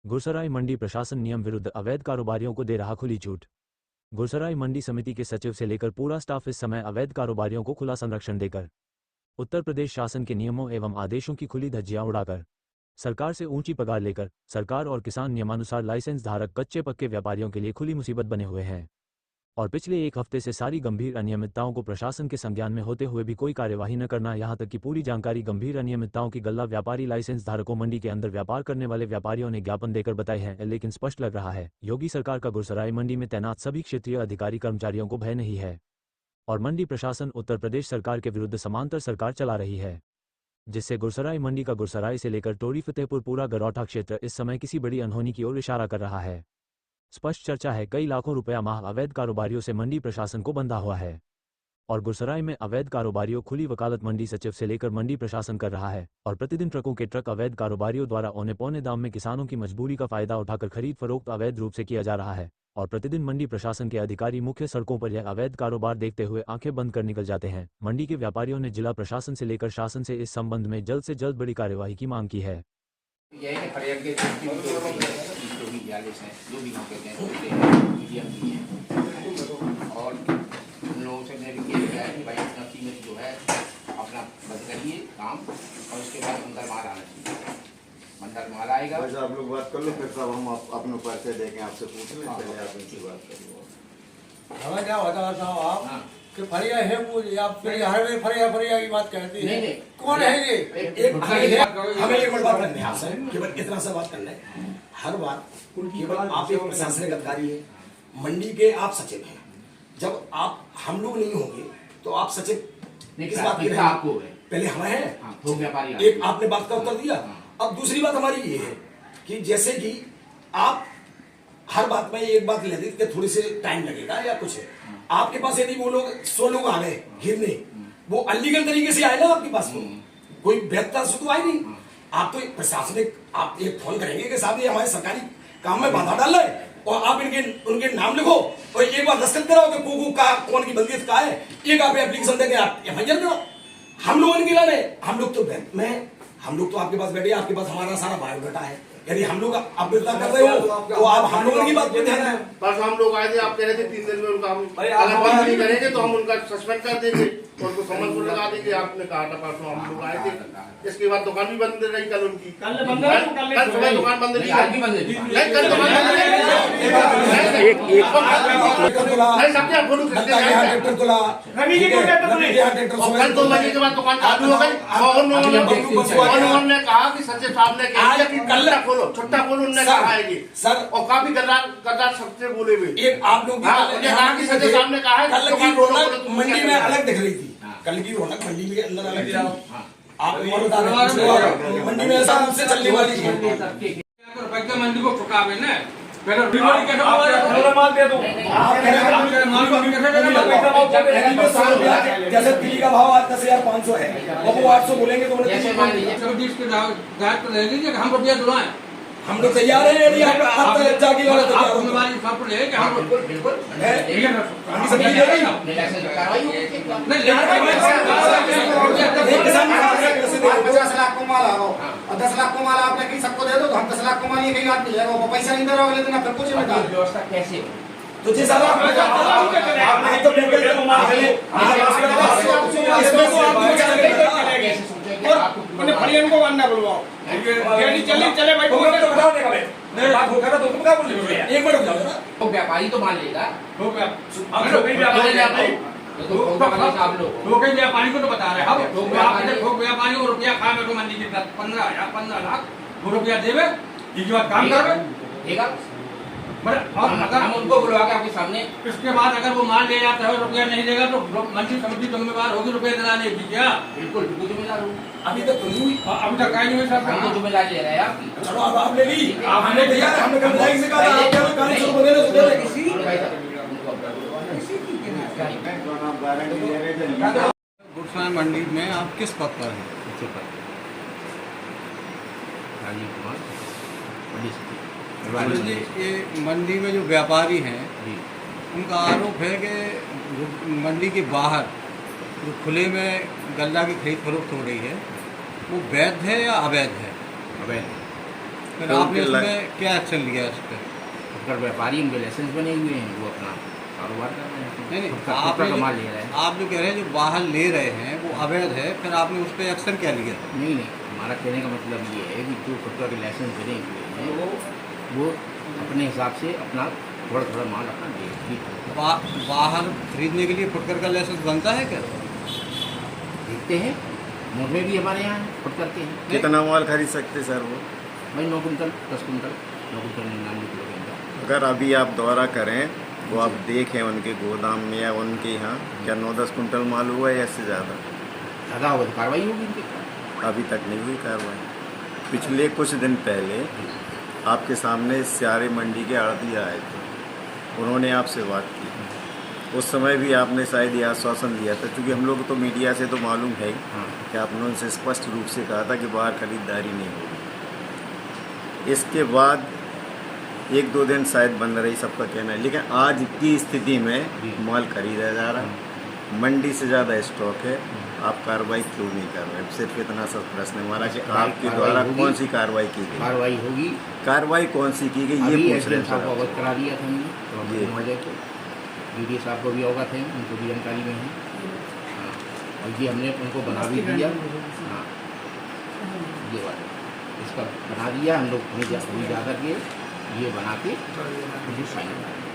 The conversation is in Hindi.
गुरसराय मंडी प्रशासन नियम विरुद्ध अवैध कारोबारियों को दे रहा खुली छूट। गुरसराय मंडी समिति के सचिव से लेकर पूरा स्टाफ इस समय अवैध कारोबारियों को खुला संरक्षण देकर उत्तर प्रदेश शासन के नियमों एवं आदेशों की खुली धज्जियां उड़ाकर सरकार से ऊंची पगार लेकर सरकार और किसान नियमानुसार लाइसेंस धारक कच्चे पक्के व्यापारियों के लिए खुली मुसीबत बने हुए हैं और पिछले एक हफ्ते से सारी गंभीर अनियमितताओं को प्रशासन के संज्ञान में होते हुए भी कोई कार्यवाही न करना, यहां तक कि पूरी जानकारी गंभीर अनियमितताओं की गल्ला व्यापारी लाइसेंस धारकों मंडी के अंदर व्यापार करने वाले व्यापारियों ने ज्ञापन देकर बताई है। लेकिन स्पष्ट लग रहा है योगी सरकार का गुरसराय मंडी में तैनात सभी क्षेत्रीय अधिकारी कर्मचारियों को भय नहीं है और मंडी प्रशासन उत्तर प्रदेश सरकार के विरुद्ध समांतर सरकार चला रही है, जिससे गुरसराय मंडी का गुरसराय से लेकर टोरी फतेहपुर पूरा गरौठा क्षेत्र इस समय किसी बड़ी अनहोनी की ओर इशारा कर रहा है। स्पष्ट चर्चा है कई लाखों रुपया माह अवैध कारोबारियों से मंडी प्रशासन को बंधा हुआ है और गुरसराय में अवैध कारोबारियों खुली वकालत मंडी सचिव से लेकर मंडी प्रशासन कर रहा है और प्रतिदिन ट्रकों के ट्रक अवैध कारोबारियों द्वारा औने पौने दाम में किसानों की मजबूरी का फायदा उठाकर खरीद फरोख्त अवैध रूप से किया जा रहा है और प्रतिदिन मंडी प्रशासन के अधिकारी मुख्य सड़कों पर यह अवैध कारोबार देखते हुए आंखें बंद कर निकल जाते हैं। मंडी के व्यापारियों ने जिला प्रशासन से लेकर शासन से इस संबंध में जल्द से जल्द बड़ी कार्यवाही की मांग की है। और उन लोगों से मैंने ये किया है कि भाई अपना कीमत जो है अपना बंद करिए काम और उसके बाद अंदर माल आना चाहिए। अंदर माल आएगा वैसे आप लोग बात कर लो, फिर साहब हम अपने पैसे देखें आपसे पूछ लें, पहले आप इनकी बात करिए। हमें क्या होता साहब आप कि फरिया है वो आप हर वे फरिया की बात कहते हैं। नहीं कौन है ये? एक हमें एक बात करनी है आपसे, केवल इतना सा बात करना है। हर बार केवल आप एक प्रशासनिक अधिकारी है, मंडी के आप सचिव हैं। जब आप हम लोग नहीं होंगे तो आप सचिव किस बात की रहें? आपको पहले हम हैं, एक आपने बात का उत्तर दिया। अब दूसरी बात हमारी ये है कि जैसे कि आप हर बात में एक बात ले देते थोड़ी सी टाइम लगेगा या कुछ है, आपके पास यदि वो लोग 100 लोग आ गए घिरने, वो अनलीगल तरीके से आए ना आपके पास, कोई बेहतर से तो आए नहीं। आप तो प्रशासनिक आप एक फोन करेंगे कि साहब ये हमारे सरकारी काम में बाधा डाल रहा है और आप उनके नाम लिखो और एक बार दस्तखत कराओ कि को का कौन की बल्दियत का है, एक आप एप्लीकेशन देके आप एफआईआर करो। हम लोगों ने गिरा नहीं, हम लोग तो आपके पास बैठे, आपके पास हमारा सारा बायोडाटा है। यदि हम लोग अभ्यर्थना कर रहे हो तो आप हम लोगों की बात पे ध्यान है। परसों हम लोग आए थे, आप कह रहे थे 3 दिन में उनका हम अगर बंद नहीं करेंगे तो हम उनका सस्पेंड कर देंगे और उनको समन को लगा देंगे। आपने कहा था परसों हम लोग आए थे, इसके बाद दुकान भी बंद रही कल उनकी। कल सुबह दुकान बंद रही, कल दुकान के बाद दुकान चालू हो गई और उन्होंने कहा कि सचिव साहब ने छुट्टा खोलो, उन्होंने कहा है ये सर, और काफी गद्दार सबसे बोले हुए। एक आप लोग सचिव साहब ने कहा है कल की रौनक मंडी में अलग दिख रही थी, कल की रौनक मंडी में अंदर अलग थी। आप बता रहे मंडी में ऐसा रूप से चलने वाली है मंडी को फुकावे ना जैसे तिली का भाव आज 10,500 है और वो 800 बोलेंगे तो हम रुपया दिलाएं, हम लोग तैयार हैं। यदि आप जाके वाले को माल आ रहा और 10 लाख को माल आपने कहीं सबको दे दो तो हम 10 लाख को माल ये कहीं बात मिलेगा, वो पैसा नहीं दे रहा होगा, लेकिन आप कुछ नहीं डाल व्यवस्था कैसे तो जी साहब आप तो फरियान को मानना बुलवाओ चले भाई एक मिनट तो व्यापारी तो मान लेगा, व्यापारी को तो बता रहे हैं व्यापारी को रुपया खा बैठो मंडी के 15 लाख वो रुपया देवे काम देगा। और अगर हम उनको बुलवा के आपके सामने इसके बाद अगर वो माल ले जाता है रुपया नहीं देगा तो मंडी कमेटी जिम्मेवार होगी रुपये दिलाने की। क्या? बिल्कुल जिम्मेदार होगी। अभी तक तो नहीं हुई, अभी तक आई नहीं सर, हम जिम्मेदारी ले रहे हैं आपकी। चलो अब आप ले ली, हमने तैयार, हमने कर्मचारी से कहा आप क्या गाड़ी शुरू कर दे किसी गुरसराय मंडी में आप किस पद पर हैं? जी, ये मंडी में जो व्यापारी हैं उनका आरोप है कि मंडी के बाहर जो खुले में गल्ला की खरीद फरोख्त हो रही है वो वैध है या अवैध है? अवैध। फिर तो आपने उनके ला- इसमें क्या एक्शन लिया इस पर? फुटकर व्यापारी उनके लाइसेंस बने हुए हैं, वो अपना कारोबार कर रहे हैं, नहीं फुटकर आपने का जो- माल ले रहे हैं। आप जो कह रहे हैं जो बाहर ले रहे हैं वो अवैध है, फिर आपने उस पर एक्शन क्या लिया? नहीं नहीं, हमारा कहने का मतलब ये है कि जो फुटकर के लाइसेंस बने हुए हैं वो अपने हिसाब से अपना थोड़ा थोड़ा माल अपना बाहर खरीदने के लिए फुटकर का लाइसेंस बनता है क्या? देखते हैं, मोड़ में भी हमारे यहाँ फुटकर के हैं कितना माल खरीद सकते सर वो? भाई 9 कुंटल 10 कुंटल 9 कुंटल 99 किलो के अंदर। अगर अभी आप दौरा करें वो आप देखें उनके गोदाम में या उनके यहाँ क्या 9-10 कुंटल माल हुआ है या इससे ज़्यादा? ज़्यादा होगा तो कार्रवाई होगी इनके खिलाफ। अभी तक नहीं हुई कार्रवाई। पिछले कुछ दिन पहले आपके सामने सारे मंडी के आड़ती आए थे, उन्होंने आपसे बात की। उस समय भी आपने शायद ये आश्वासन दिया था, क्योंकि हम लोग तो मीडिया से तो मालूम है हाँ कि आपने उनसे स्पष्ट रूप से कहा था कि बाहर खरीदारी नहीं होगी। इसके बाद 1-2 दिन शायद बंद रही, सबका कहना है, लेकिन आज की स्थिति में माल खरीदा जा रहा है, मंडी से ज़्यादा स्टॉक है। आप कार्रवाई क्यों नहीं कर रहे? सिर्फ इतना सा प्रश्न है हमारा कि आपके द्वारा कौन सी कार्रवाई की गई? कार्रवाई होगी। कार्रवाई कौन सी की गई ये अभी पूछ रहे एसडीएम साहब को हैं। अवगत करा दिया था हमने, तो हम जी। महोदय को, डीडी साहब को भी अवगत है, उनको भी जानकारी में है। हाँ, और ये हमने उनको बना भी दिया। हाँ, ये बात इसका बना दिया हम लोग, जा कर के ये बना के मुझे साइन करा दिया।